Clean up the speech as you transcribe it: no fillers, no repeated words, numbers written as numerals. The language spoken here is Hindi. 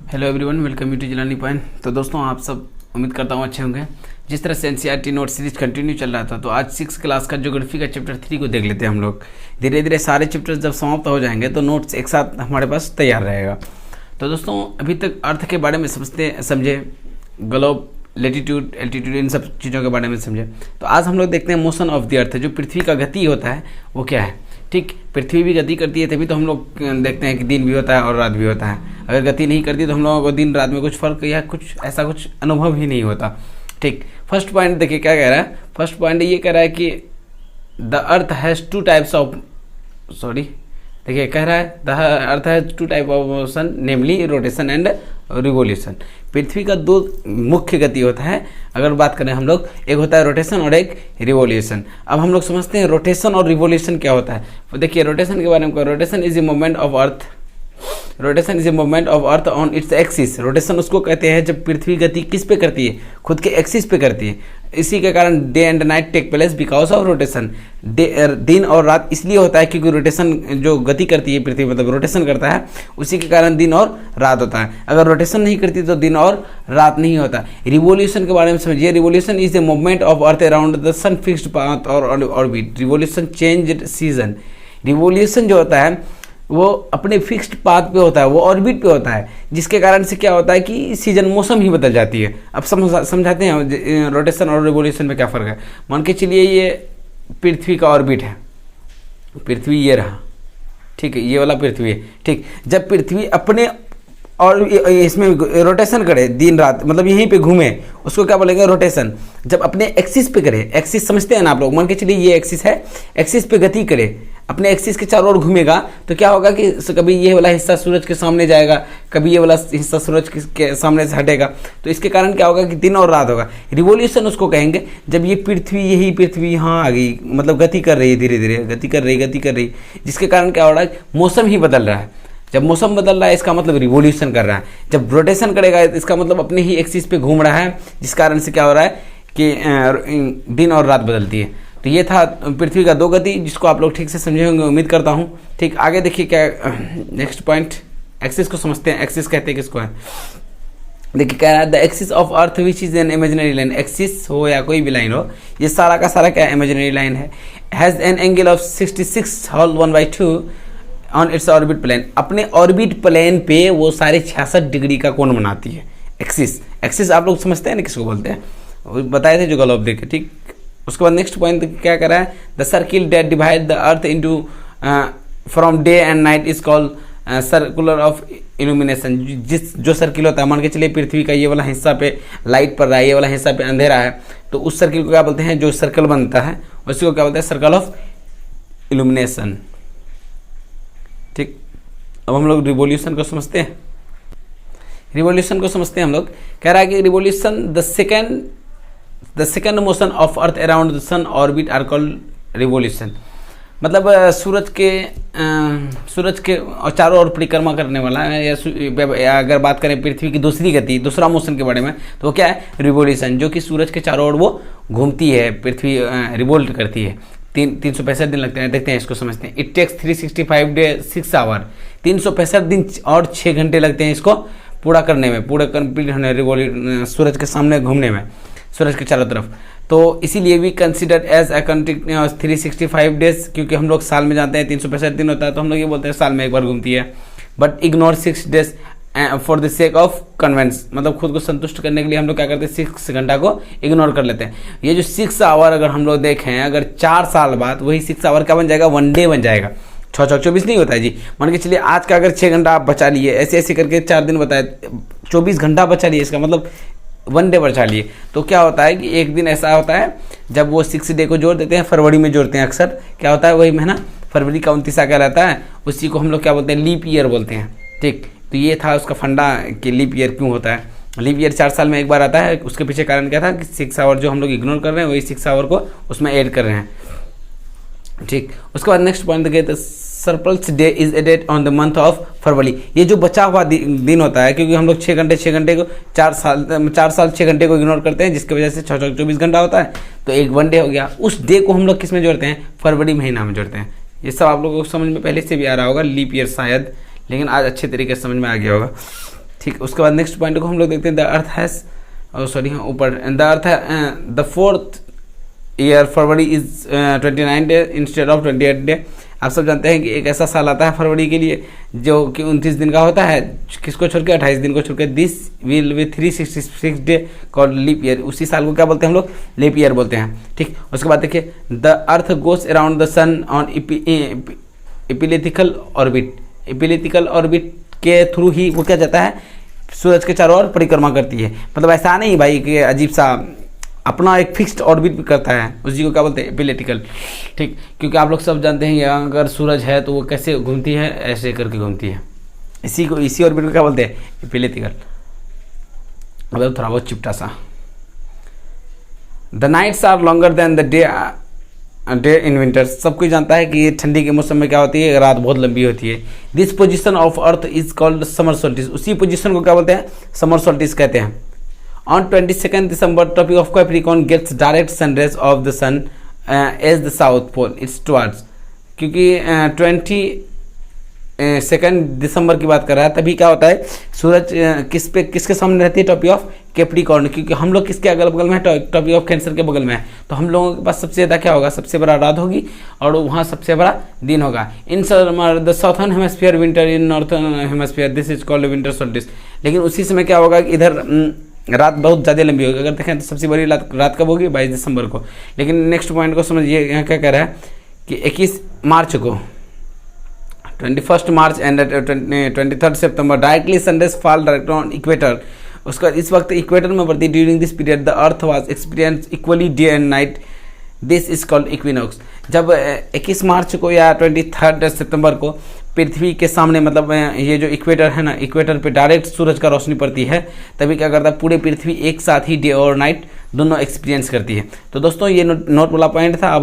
Hello everyone, welcome you to Jilani point. तो दोस्तों, आप सब उम्मीद करता हूँ अच्छे होंगे। जिस तरह से एनसीईआरटी नोट सीरीज कंटिन्यू चल रहा था, तो आज 6 क्लास का ज्योग्राफी का चैप्टर 3 को देख लेते हैं हम लोग। धीरे धीरे सारे चैप्टर्स जब समाप्त हो जाएंगे तो नोट्स एक साथ हमारे पास तैयार रहेगा। तो दोस्तों, अभी तक अर्थ के बारे में समझे, ग्लोब, लेटीट्यूड, एल्टीट्यूड, इन सब चीज़ों के बारे में समझे। तो आज हम लोग देखते हैं मोशन ऑफ द अर्थ, जो पृथ्वी का गति होता है वो क्या है। ठीक, पृथ्वी भी गति करती है, तभी तो हम लोग देखते हैं कि दिन भी होता है और रात भी होता है। अगर गति नहीं करती तो हम लोगों को दिन रात में कुछ फर्क या कुछ ऐसा कुछ अनुभव ही नहीं होता। ठीक, फर्स्ट पॉइंट देखिए क्या कह रहा है। फर्स्ट पॉइंट ये कह रहा है कि the earth has two types of देखिए कह रहा है the earth has two type of motion, namely rotation and revolution. पृथ्वी का दो मुख्य गति होता है अगर बात करें हम लोग, एक होता है रोटेशन और एक रिवोल्यूशन। अब हम लोग समझते हैं रोटेशन और रिवोल्यूशन क्या होता है। तो देखिए रोटेशन के बारे में, rotation is a movement of earth, rotation is a movement of earth on its axis. Rotation उसको कहते हैं जब पृथ्वी गति किस पे करती है, खुद के एक्सिस पे करती है। इसी के कारण day and night take place because of rotation. दिन और रात इसलिए होता है क्योंकि रोटेशन जो गति करती है पृथ्वी, मतलब रोटेशन करता है, उसी के कारण दिन और रात होता है। अगर रोटेशन नहीं करती तो दिन और रात नहीं होता। रिवोल्यूशन के बारे में समझिए। Revolution is a movement of earth around the sun fixed path और orbit. Revolution change season. Revolution जो होता है वो अपने फिक्स्ड पाथ पे होता है, वो ऑर्बिट पे होता है, जिसके कारण से क्या होता है कि सीजन, मौसम ही बदल जाती है। अब समझाते हैं रोटेशन और रिवोल्यूशन में क्या फ़र्क है। मान के चलिए ये पृथ्वी का ऑर्बिट है, पृथ्वी ये रहा, ठीक है, ये वाला पृथ्वी है। ठीक, जब पृथ्वी अपने और इसमें रोटेशन करे दिन रात, मतलब यहीं पे घूमे, उसको क्या बोलेंगे, रोटेशन। जब अपने एक्सिस पे करे, एक्सिस समझते हैं ना आप लोग, मान के चलिए ये एक्सिस है, एक्सिस पे गति करे, अपने एक्सिस के चारों ओर घूमेगा, तो क्या होगा कि कभी ये वाला हिस्सा सूरज के सामने जाएगा, कभी ये वाला हिस्सा सूरज के सामने से हटेगा। तो इसके कारण क्या होगा कि दिन और रात होगा। रिवोल्यूशन उसको कहेंगे जब ये पृथ्वी, यही पृथ्वी यहाँ आ गई, मतलब गति कर रही है, धीरे धीरे गति कर रही, जिसके कारण क्या हो रहा है, मौसम ही बदल रहा है। जब मौसम बदल रहा है इसका मतलब रिवोल्यूशन कर रहा है। जब रोटेशन करेगा इसका मतलब अपने ही एक्सिस पे घूम रहा है, जिस कारण से क्या हो रहा है कि दिन और रात बदलती है। तो ये था पृथ्वी का दो गति, जिसको आप लोग ठीक से समझे होंगे, उम्मीद करता हूँ। ठीक, आगे देखिए क्या नेक्स्ट पॉइंट, एक्सिस को समझते हैं। एक्सिस कहते हैं किसको है, देखिए कह रहा है the axis of earth which is an imaginary line. Axis हो या कोई भी लाइन हो, ये सारा का सारा क्या इमेजिनरी लाइन है। Has an angle of 66 whole 1/2 on its orbit plane. अपने ऑर्बिट प्लेन पे वो सारे 66 डिग्री का कोण बनाती है। एक्सिस, एक्सिस आप लोग समझते हैं ना किसको बोलते हैं, वो बताए थे जो ग्लोब देखे। ठीक, उसके बाद नेक्स्ट पॉइंट क्या कर रहा है, the circle that divide the earth into from day and night is called circular of illumination. जो सर्किल होता है, मान के चलिए पृथ्वी का ये वाला हिस्सा पे लाइट पड़ रहा है, ये वाला हिस्सा पे अंधेरा है, तो उस सर्किल को क्या बोलते हैं, जो सर्कल बनता है उसी को क्या बोलते हैं, सर्कल ऑफ इल्यूमिनेशन। ठीक, अब हम लोग रिवोल्यूशन को समझते हैं। रिवोल्यूशन को समझते हैं हम लोग। कह रहा है कि revolution the second motion of earth around the sun orbit are called revolution. मतलब सूरज के चारों ओर परिक्रमा करने वाला है, या अगर बात करें पृथ्वी की दूसरी गति, दूसरा मोशन के बारे में, तो वो क्या है, रिवोल्यूशन। जो कि सूरज के चारों ओर वो घूमती है, पृथ्वी रिवोल्ट करती है। 365 दिन लगते हैं। देखते हैं, इसको समझते हैं। It takes 365 day 6 our. 365 दिन और 6 घंटे लगते हैं इसको पूरा करने में, पूरा कंप्लीट होने, रिवोल्यूट सूरज के सामने घूमने में, सूरज के चारों तरफ। तो इसीलिए भी consider as a continuous 365 days, क्योंकि हम लोग साल में जानते हैं 365 दिन होता है, तो हम लोग ये बोलते हैं साल में एक बार घूमती है। But ignore 6 days for the sake of convenience, मतलब खुद को संतुष्ट करने के लिए हम लोग क्या करते हैं, 6 घंटा को इग्नोर कर लेते हैं। ये जो 6 आवर अगर हम लोग देखें, अगर 4 साल बाद वही 6 आवर क्या बन जाएगा, 1 डे बन जाएगा। 6-6-24 नहीं होता है जी। मान के चलिए आज का अगर 6 घंटा आप बचा लिए, ऐसे ऐसे करके 4 दिन बताए, 24 घंटा बचा लिए, इसका मतलब 1 डे बचा लिए। तो क्या होता है कि एक दिन ऐसा होता है जब वो 6 डे को जोड़ देते हैं, फरवरी में जोड़ते हैं अक्सर, क्या होता है वही महीना फरवरी का 29 क्या रहता है, उसी को हम लोग क्या बोलते हैं, लीप ईयर बोलते हैं। ठीक, तो ये था उसका फंडा कि लीप ईयर क्यों होता है। लीप ईयर 4 साल में एक बार आता है। उसके पीछे कारण क्या था कि 6 आवर जो हम लोग इग्नोर कर रहे हैं, वही 6 आवर को उसमें ऐड कर रहे हैं। ठीक, उसके बाद नेक्स्ट पॉइंट देखिए, surplus day is added on the month of February. ये जो बचा हुआ दिन होता है, क्योंकि हम लोग 6 घंटे को 4 साल 6 घंटे को इग्नोर करते हैं, जिसकी वजह से 6-24 घंटा होता है, तो एक 1 डे हो गया। उस डे को हम लोग किस में जोड़ते हैं, फरवरी महीना में जोड़ते हैं। ये सब आप लोगों को समझ में पहले से भी आ रहा होगा, लीप ईयर शायद, लेकिन आज अच्छे तरीके से समझ में आ गया होगा। ठीक। ठीक, उसके बाद नेक्स्ट पॉइंट को हम लोग देखते हैं। द अर्थ हैज़ सॉरी ऊपर the earth the 4th year February is 29 day instead of 28 day. आप सब जानते हैं कि एक ऐसा साल आता है फरवरी के लिए जो कि 29 दिन का होता है, किसको छोड़ के 28 दिन को छोड़ के। This will be 366 day called leap year. उसी साल को क्या बोलते हैं हम लोग? लीप ईयर बोलते हैं। ठीक, उसके बाद देखिए the earth goes around the sun on elliptical orbit. Elliptical orbit के थ्रू ही वो क्या जाता है? सूरज के चारों ओर परिक्रमा करती है। मतलब ऐसा नहीं भाई कि अजीब सा, अपना एक फिक्स्ड ऑर्बिट भी करता है, उसी को क्या बोलते हैं? इपिलिटिकल। ठीक, क्योंकि आप लोग सब जानते हैं यहाँ अगर सूरज है तो वो कैसे घूमती है? ऐसे करके घूमती है। इसी ऑर्बिट को क्या बोलते हैं? इपिलिटिकल। मतलब थोड़ा बहुत चिपटा सा। The nights are longer than the day in winter. सब कोई जानता है कि ठंडी के मौसम में क्या होती है? रात बहुत लंबी होती है। This position of earth is called summer solstice. उसी पोजिशन को क्या बोलते हैं? समर सोल्टिस कहते हैं। On 22nd December, tropic of Capricorn gets direct sun rays of the sun as the south pole it's towards। क्योंकि 22 दिसंबर की बात कर रहा है, तभी क्या होता है? सूरज किसके सामने रहती है? Topic of Capricorn. क्योंकि हम लोग किसके अगल बगल में है? टॉपिक ऑफ कैंसर के बगल में है। तो हम लोगों के पास सबसे ज़्यादा क्या होगा? सबसे बड़ा रात होगी और वहाँ सबसे बड़ा दिन होगा। In summer the southern hemisphere winter, in northern hemisphere this is called winter solstice. लेकिन उसी समय क्या होगा? इधर रात बहुत ज़्यादा लंबी होगी। अगर देखें तो सबसे बड़ी रात कब होगी? 22 दिसंबर को। लेकिन नेक्स्ट पॉइंट को समझिए, यहाँ क्या कह रहा है कि 21 मार्च को 21 मार्च एंड 23 सितंबर directly sunrise fall direct on equator. उसका इस वक्त इक्वेटर में पड़ती। During this period the earth was experience equally day and night, this is called equinox. जब 21 मार्च को या 23 सितंबर को पृथ्वी के सामने, मतलब ये जो इक्वेटर है ना, इक्वेटर पे डायरेक्ट सूरज का रोशनी पड़ती है, तभी क्या करता है? पूरे पृथ्वी एक साथ ही डे और नाइट दोनों एक्सपीरियंस करती है। तो दोस्तों ये नोट वाला पॉइंट था। अब